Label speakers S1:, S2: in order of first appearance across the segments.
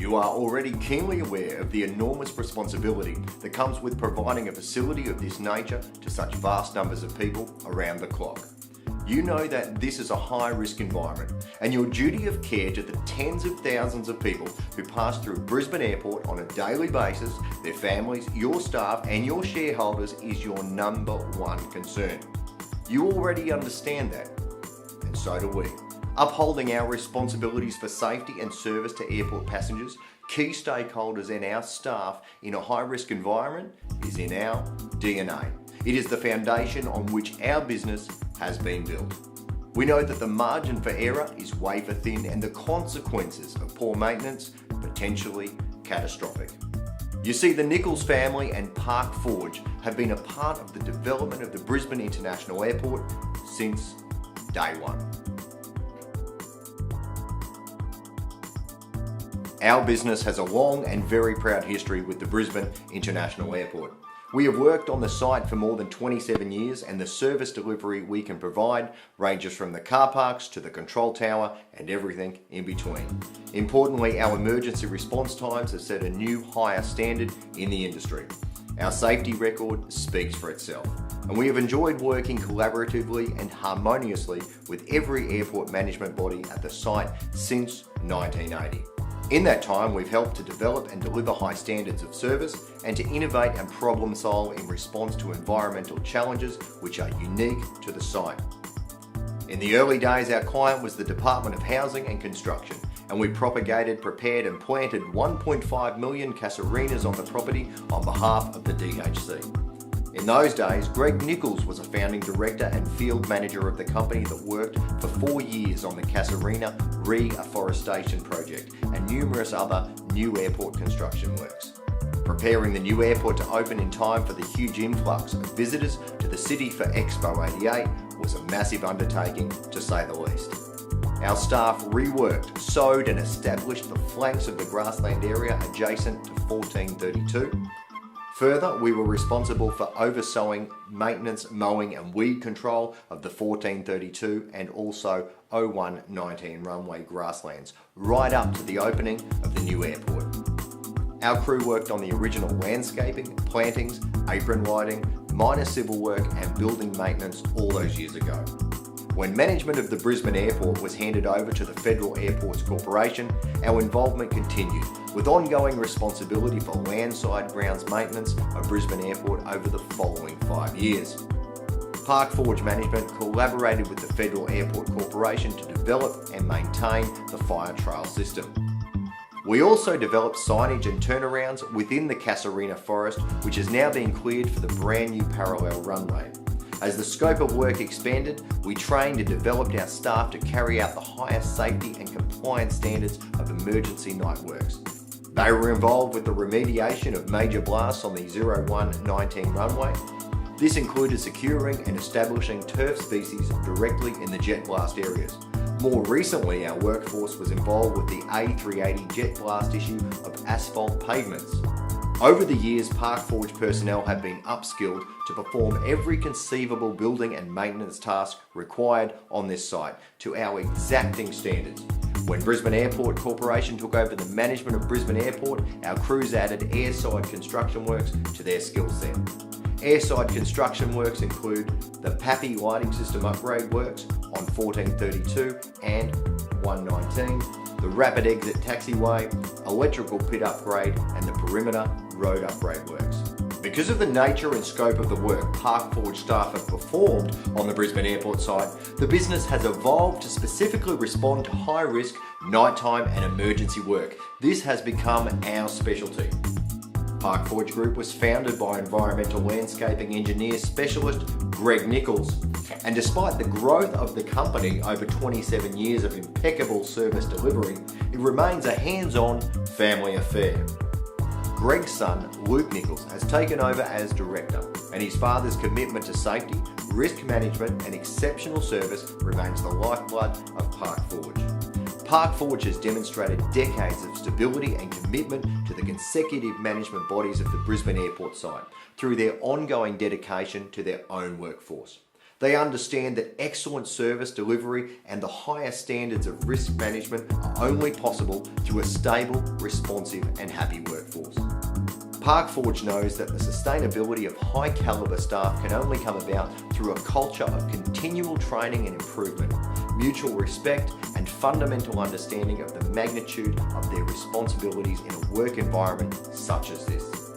S1: You are already keenly aware of the enormous responsibility that comes with providing a facility of this nature to such vast numbers of people around the clock. You know that this is a high-risk environment, and your duty of care to the tens of thousands of people who pass through Brisbane Airport on a daily basis, their families, your staff and your shareholders is your number one concern. You already understand that, and so do we. Upholding our responsibilities for safety and service to airport passengers, key stakeholders and our staff in a high-risk environment is in our DNA. It is the foundation on which our business has been built. We know that the margin for error is wafer thin and the consequences of poor maintenance potentially catastrophic. You see, the Nichols family and Park Forge have been a part of the development of the Brisbane International Airport since day one. Our business has a long and very proud history with the Brisbane International Airport. We have worked on the site for more than 27 years, and the service delivery we can provide ranges from the car parks to the control tower and everything in between. Importantly, our emergency response times have set a new higher standard in the industry. Our safety record speaks for itself, and we have enjoyed working collaboratively and harmoniously with every airport management body at the site since 1980. In that time, we've helped to develop and deliver high standards of service and to innovate and problem solve in response to environmental challenges which are unique to the site. In the early days, our client was the Department of Housing and Construction, and we propagated, prepared and planted 1.5 million casarinas on the property on behalf of the DHC. In those days, Greg Nichols was a founding director and field manager of the company that worked for 4 years on the Casarina Reforestation Project and numerous other new airport construction works. Preparing the new airport to open in time for the huge influx of visitors to the city for Expo 88 was a massive undertaking, to say the least. Our staff reworked, sowed and established the flanks of the grassland area adjacent to 1432. Further, we were responsible for oversowing, maintenance, mowing and weed control of the 1432 and also 0119 runway grasslands, right up to the opening of the new airport. Our crew worked on the original landscaping, plantings, apron lighting, minor civil work and building maintenance all those years ago. When management of the Brisbane Airport was handed over to the Federal Airports Corporation, our involvement continued, with ongoing responsibility for landside grounds maintenance of Brisbane Airport over the following 5 years. Park Forge management collaborated with the Federal Airport Corporation to develop and maintain the fire trail system. We also developed signage and turnarounds within the Casarina forest, which has now been cleared for the brand new parallel runway. As the scope of work expanded, we trained and developed our staff to carry out the highest safety and compliance standards of emergency night works. They were involved with the remediation of major blasts on the 0119 runway. This included securing and establishing turf species directly in the jet blast areas. More recently, our workforce was involved with the A380 jet blast issue of asphalt pavements. Over the years, Park Forge personnel have been upskilled to perform every conceivable building and maintenance task required on this site to our exacting standards. When Brisbane Airport Corporation took over the management of Brisbane Airport, our crews added airside construction works to their skill set. Airside construction works include the PAPI lighting system upgrade works on 1432 and 119, the rapid exit taxiway, electrical pit upgrade and the perimeter road upgrade works. Because of the nature and scope of the work Park Forge staff have performed on the Brisbane Airport site, the business has evolved to specifically respond to high-risk, nighttime and emergency work. This has become our specialty. Park Forge Group was founded by environmental landscaping engineer specialist Greg Nichols, and despite the growth of the company over 27 years of impeccable service delivery, it remains a hands-on family affair. Greg's son, Luke Nichols, has taken over as director, and his father's commitment to safety, risk management and exceptional service remains the lifeblood of Park Forge. Park Forge has demonstrated decades of stability and commitment to the consecutive management bodies of the Brisbane Airport site through their ongoing dedication to their own workforce. They understand that excellent service delivery and the highest standards of risk management are only possible through a stable, responsive and happy workforce. Park Forge knows that the sustainability of high caliber staff can only come about through a culture of continual training and improvement, mutual respect and fundamental understanding of the magnitude of their responsibilities in a work environment such as this.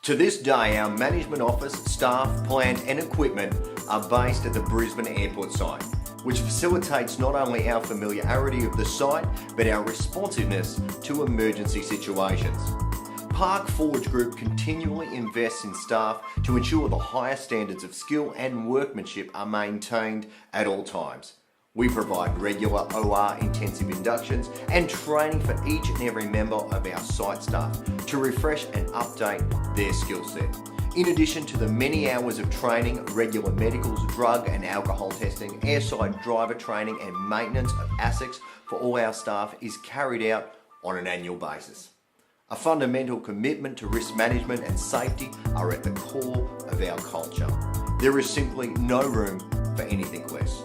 S1: To this day, our management office, staff, plant and equipment are based at the Brisbane Airport site, which facilitates not only our familiarity of the site, but our responsiveness to emergency situations. Park Forge Group continually invests in staff to ensure the highest standards of skill and workmanship are maintained at all times. We provide regular OR intensive inductions and training for each and every member of our site staff to refresh and update their skill set. In addition to the many hours of training, regular medicals, drug and alcohol testing, airside driver training and maintenance of ASICs for all our staff is carried out on an annual basis. A fundamental commitment to risk management and safety are at the core of our culture. There is simply no room for anything less.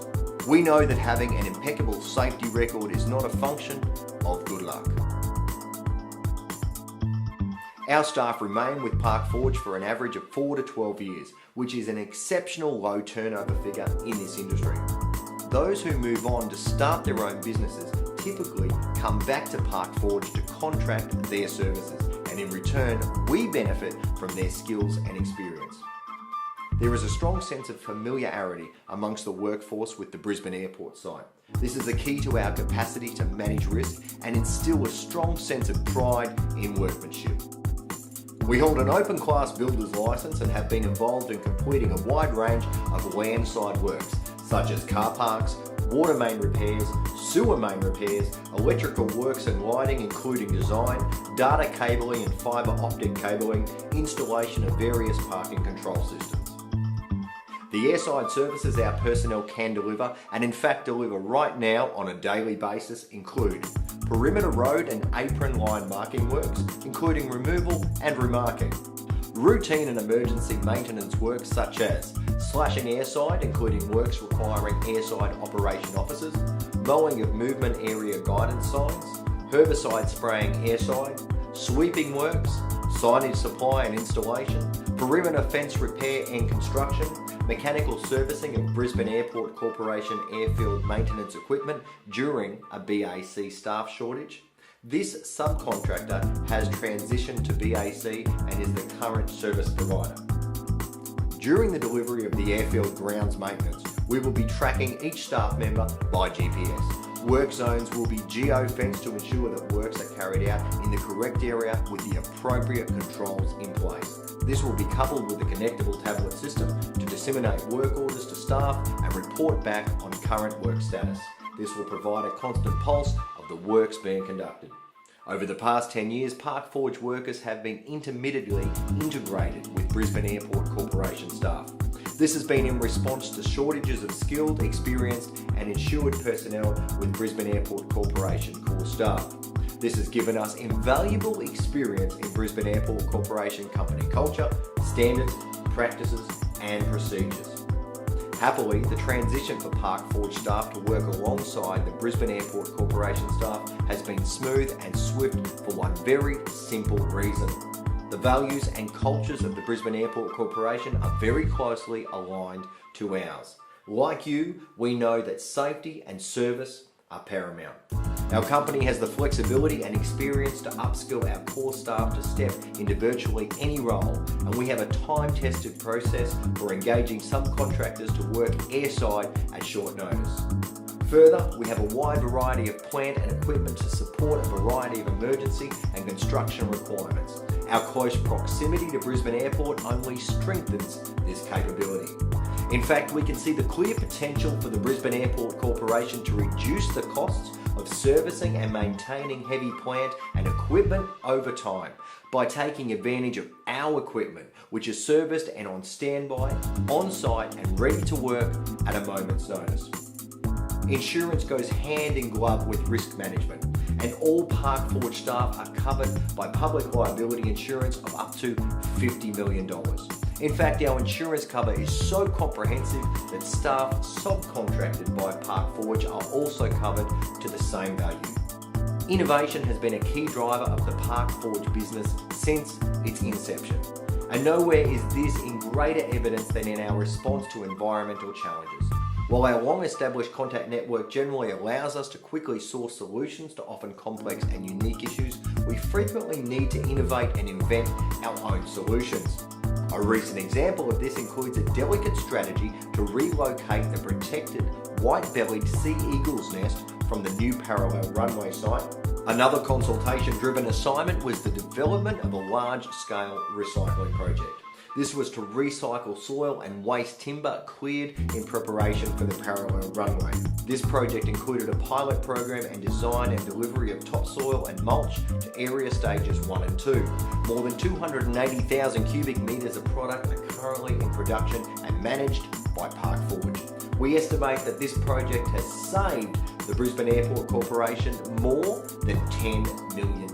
S1: We know that having an impeccable safety record is not a function of good luck. Our staff remain with Park Forge for an average of 4 to 12 years, which is an exceptional low turnover figure in this industry. Those who move on to start their own businesses typically come back to Park Forge to contract their services, and in return, we benefit from their skills and experience. There is a strong sense of familiarity amongst the workforce with the Brisbane Airport site. This is a key to our capacity to manage risk and instill a strong sense of pride in workmanship. We hold an open class builder's licence and have been involved in completing a wide range of landside works, such as car parks, water main repairs, sewer main repairs, electrical works and lighting including design, data cabling and fibre optic cabling, installation of various parking control systems. The airside services our personnel can deliver, and in fact deliver right now on a daily basis, include perimeter road and apron line marking works, including removal and remarking, routine and emergency maintenance works such as slashing airside, including works requiring airside operation officers, mowing of movement area guidance signs, herbicide spraying airside, sweeping works, signage supply and installation, perimeter fence repair and construction, mechanical servicing of Brisbane Airport Corporation airfield maintenance equipment during a BAC staff shortage. This subcontractor has transitioned to BAC and is the current service provider. During the delivery of the airfield grounds maintenance, we will be tracking each staff member by GPS. Work zones will be geo-fenced to ensure that works are carried out in the correct area with the appropriate controls in place. This will be coupled with a connectable tablet system to disseminate work orders to staff and report back on current work status. This will provide a constant pulse of the works being conducted. Over the past 10 years, Park Forge workers have been intermittently integrated with Brisbane Airport Corporation staff. This has been in response to shortages of skilled, experienced and insured personnel with Brisbane Airport Corporation core staff. This has given us invaluable experience in Brisbane Airport Corporation company culture, standards, practices and procedures. Happily, the transition for Park Forge staff to work alongside the Brisbane Airport Corporation staff has been smooth and swift for one very simple reason. The values and cultures of the Brisbane Airport Corporation are very closely aligned to ours. Like you, we know that safety and service are paramount. Our company has the flexibility and experience to upskill our core staff to step into virtually any role, and we have a time-tested process for engaging subcontractors to work airside at short notice. Further, we have a wide variety of plant and equipment to support a variety of emergency and construction requirements. Our close proximity to Brisbane Airport only strengthens this capability. In fact, we can see the clear potential for the Brisbane Airport Corporation to reduce the costs of servicing and maintaining heavy plant and equipment over time by taking advantage of our equipment, which is serviced and on standby, on site and ready to work at a moment's notice. Insurance goes hand in glove with risk management, and all Park Forge staff are covered by public liability insurance of up to $50 million. In fact, our insurance cover is so comprehensive that staff subcontracted by Park Forge are also covered to the same value. Innovation has been a key driver of the Park Forge business since its inception, and nowhere is this in greater evidence than in our response to environmental challenges. While our long-established contact network generally allows us to quickly source solutions to often complex and unique issues, we frequently need to innovate and invent our own solutions. A recent example of this includes a delicate strategy to relocate the protected white-bellied sea eagle's nest from the new parallel runway site. Another consultation-driven assignment was the development of a large-scale recycling project. This was to recycle soil and waste timber cleared in preparation for the parallel runway. This project included a pilot program and design and delivery of topsoil and mulch to area stages 1 and 2. More than 280,000 cubic metres of product are currently in production and managed by Park Forge. We estimate that this project has saved the Brisbane Airport Corporation more than $10 million.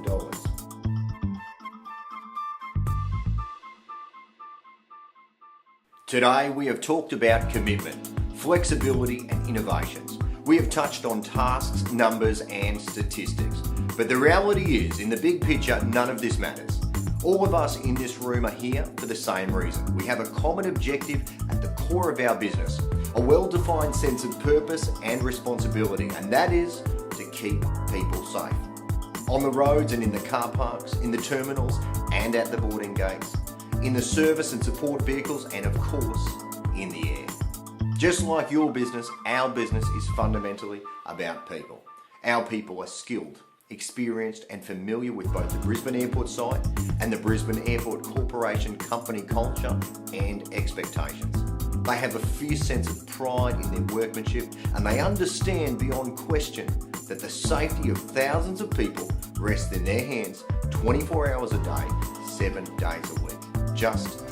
S1: Today we have talked about commitment, flexibility and innovations. We have touched on tasks, numbers and statistics. But the reality is, in the big picture, none of this matters. All of us in this room are here for the same reason. We have a common objective at the core of our business, a well-defined sense of purpose and responsibility, and that is to keep people safe. On the roads and in the car parks, in the terminals and at the boarding gates, in the service and support vehicles, and of course, in the air. Just like your business, our business is fundamentally about people. Our people are skilled, experienced and familiar with both the Brisbane Airport site and the Brisbane Airport Corporation company culture and expectations. They have a fierce sense of pride in their workmanship, and they understand beyond question that the safety of thousands of people rests in their hands 24 hours a day, 7 days a week. Just